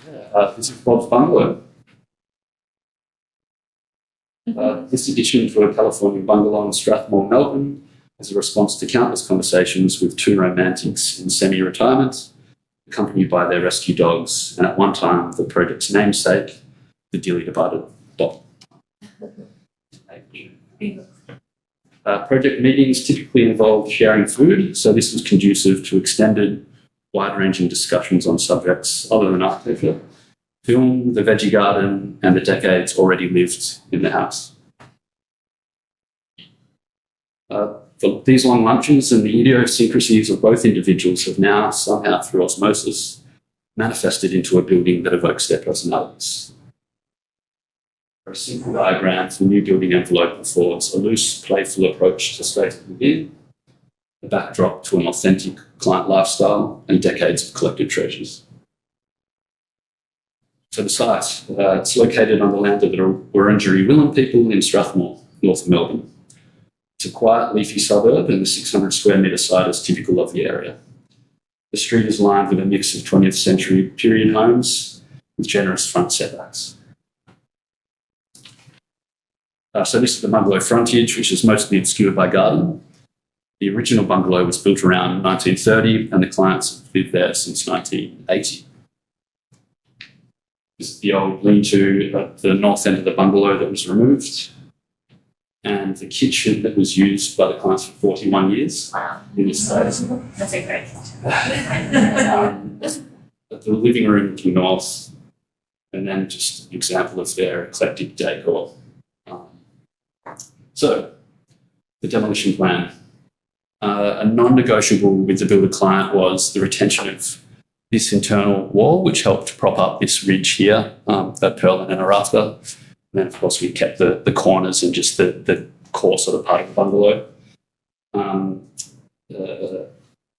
This is Bob's Bungalow. This edition for a Californian bungalow in Strathmore, Melbourne, as a response to countless conversations with two romantics in semi-retirement, accompanied by their rescue dogs, and at one time the project's namesake, the dearly departed Bob. Project meetings typically involved sharing food, so this was conducive to extended, wide-ranging discussions on subjects other than architecture, film, the veggie garden, and the decades already lived in the house. These long lunches and the idiosyncrasies of both individuals have now, somehow through osmosis, manifested into a building that evokes their personalities. A simple diagram for the new building envelope affords a loose, playful approach to space within, a backdrop to an authentic client lifestyle, and decades of collected treasures. So the site, it's located on the land of the Wurundjeri people in Strathmore, north of Melbourne. It's a quiet, leafy suburb, and the 600 square metre site is typical of the area. The street is lined with a mix of 20th century period homes with generous front setbacks. So this is the bungalow frontage, which is mostly obscured by garden. The original bungalow was built around 1930, and the clients have lived there since 1980. This is the old lean-to at the north end of the bungalow that was removed, and the kitchen that was used by the clients for 41 years. Wow. In this space. That's a great The living room to the north, and then just an example of their eclectic decor. So, the demolition plan. A non-negotiable with the builder client was the retention of this internal wall, which helped prop up this ridge here, that purlin and a rafter. And then, of course, we kept the corners and just the core sort of part of the bungalow. And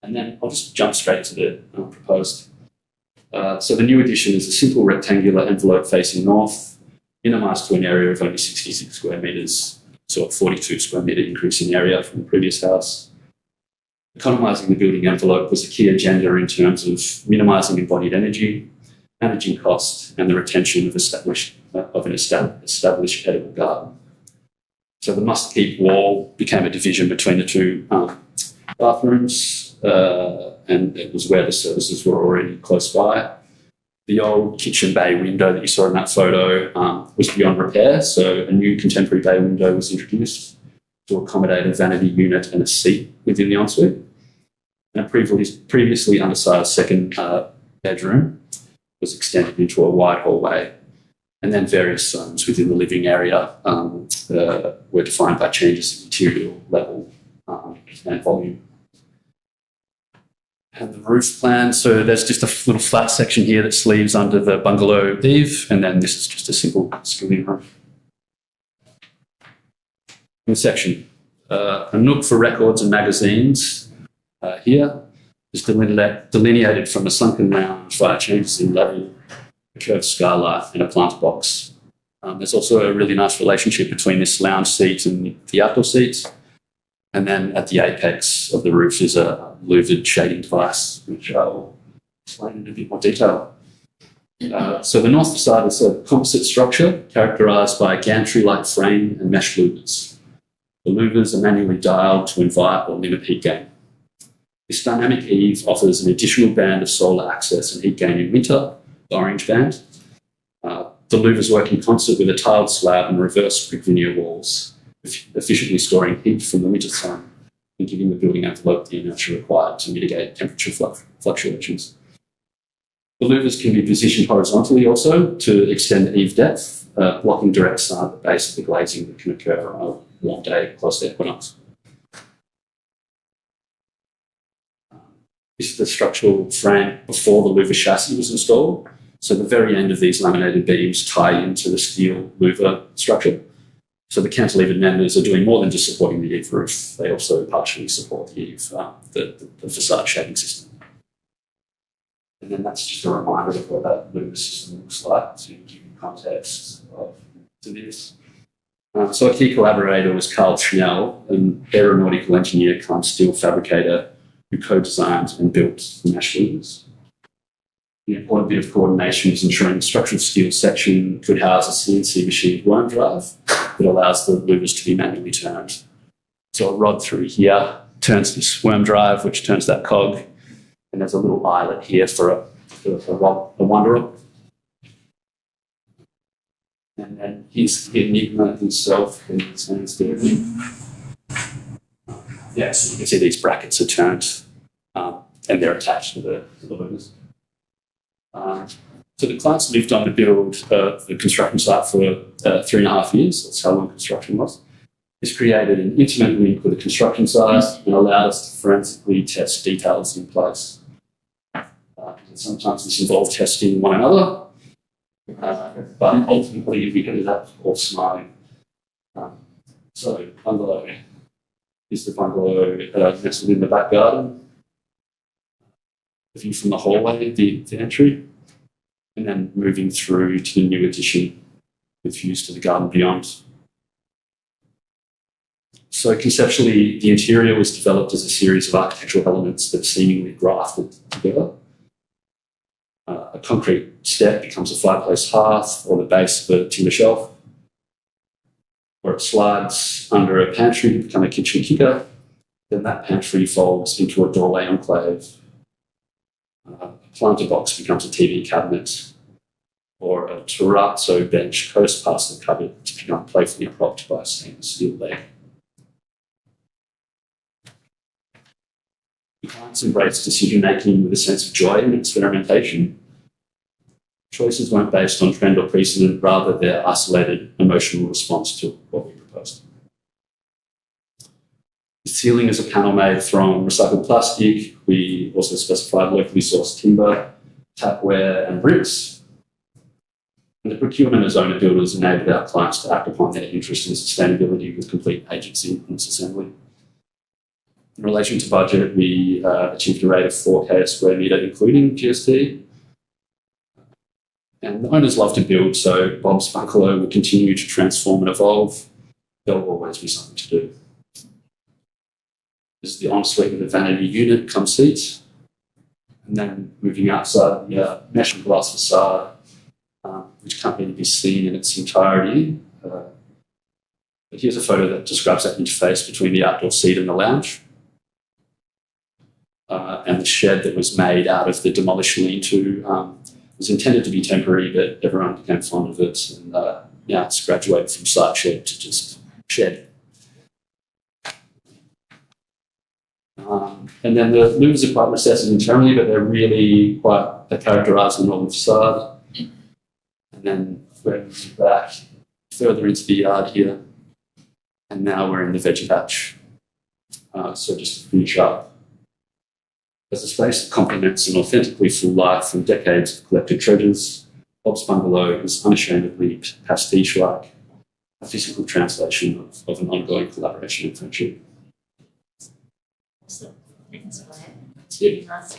then I'll just jump straight to the proposed. So the new addition is a simple rectangular envelope facing north, minimised to an area of only 66 square metres, so a 42 square metre increase in area from the previous house. Economising the building envelope was a key agenda in terms of minimising embodied energy, managing cost, and the retention of an established edible garden. So the must-keep wall became a division between the two bathrooms, and it was where the services were already close by. The old kitchen bay window that you saw in that photo was beyond repair, so a new contemporary bay window was introduced to accommodate a vanity unit and a seat within the ensuite. And a previously undersized second bedroom was extended into a wide hallway, and then various zones within the living area were defined by changes in material level and volume. And the roof plan, so there's just a little flat section here that sleeves under the bungalow eave, and then this is just a simple skilling roof. In the section, a nook for records and magazines here is delineated from a sunken lounge via changes in level, a curved skylight, and a plant box. There's also a really nice relationship between this lounge seat and the outdoor seats. And then at the apex of the roof is a louvered shading device, which I'll explain in a bit more detail. So the north facade is a composite structure characterised by a gantry-like frame and mesh louvers. The louvers are manually dialed to invite or limit heat gain. This dynamic eave offers an additional band of solar access and heat gain in winter, the orange band. The louvers work in concert with a tiled slab and reverse brick veneer walls, efficiently storing heat from the winter sun and giving the building envelope the inertia required to mitigate temperature fluctuations. The louvers can be positioned horizontally also to extend eave depth, blocking direct sun at the base of the glazing that can occur on a warm day close to equinox. This is the structural frame before the louver chassis was installed. So the very end of these laminated beams tie into the steel louver structure. So the cantilevered members are doing more than just supporting the eave roof. They also partially support the eave, the facade shading system. And then that's just a reminder of what that louver system looks like to give you context to this. So a key collaborator was Carl Schnell, an aeronautical engineer cum steel fabricator who co-designed and built the mesh louvers. An important bit of coordination is ensuring the structural steel section could house a CNC machined worm drive that allows the louvers to be manually turned. So a rod through here turns this worm drive, which turns that cog, and there's a little eyelet here for a wanderer. And then here's the enigma himself, and his hands there. Yeah, so you can see these brackets are turned, and they're attached to the louvers. So the clients lived on the build, the construction site for 3.5 years. That's how long construction was. This created an intimate link with the construction site and allowed us to forensically test details in place. Sometimes this involved testing one another, but ultimately we ended up all smiling. So Bungalow is the bungalow nestled in the back garden. The view from the hallway, the entry, and then moving through to the new addition with views to the garden beyond. So conceptually, the interior was developed as a series of architectural elements that seemingly grafted together. A concrete step becomes a fireplace hearth or the base of a timber shelf, or it slides under a pantry to become a kitchen kicker. Then that pantry folds into a doorway enclave. A planter box becomes a TV cabinet, or a terrazzo bench coast past the cupboard to become playfully propped by a stainless steel leg. The clients embrace decision-making with a sense of joy and experimentation. Choices weren't based on trend or precedent, rather their isolated emotional response to what we proposed. The ceiling is a panel made from recycled plastic. We also specified locally sourced timber, tapware and bricks. And the procurement as owner builders enabled our clients to act upon their interest in sustainability with complete agency in its assembly. In relation to budget, we achieved a rate of 4K a square metre, including GST. And the owners love to build, so Bob's Bungalow will continue to transform and evolve. There'll always be something to do. This is the ensuite with the vanity unit, come seats. And then moving outside the mesh and glass facade, which can't really be seen in its entirety. But here's a photo that describes that interface between the outdoor seat and the lounge. And the shed that was made out of the demolished lean-to was intended to be temporary, but everyone became fond of it, and now it's graduated from site shed to just shed. And then the louvers are quite recessive internally, but they're really they characterise the northern facade. And then we're back further into the yard here, and now we're in the veggie patch. So just to finish up, as a space that complements an authentically full life from decades of collected treasures, Bob's Bungalow is unashamedly pastiche-like, a physical translation of an ongoing collaboration and friendship. Awesome. Thanks, Blair. That's really nice.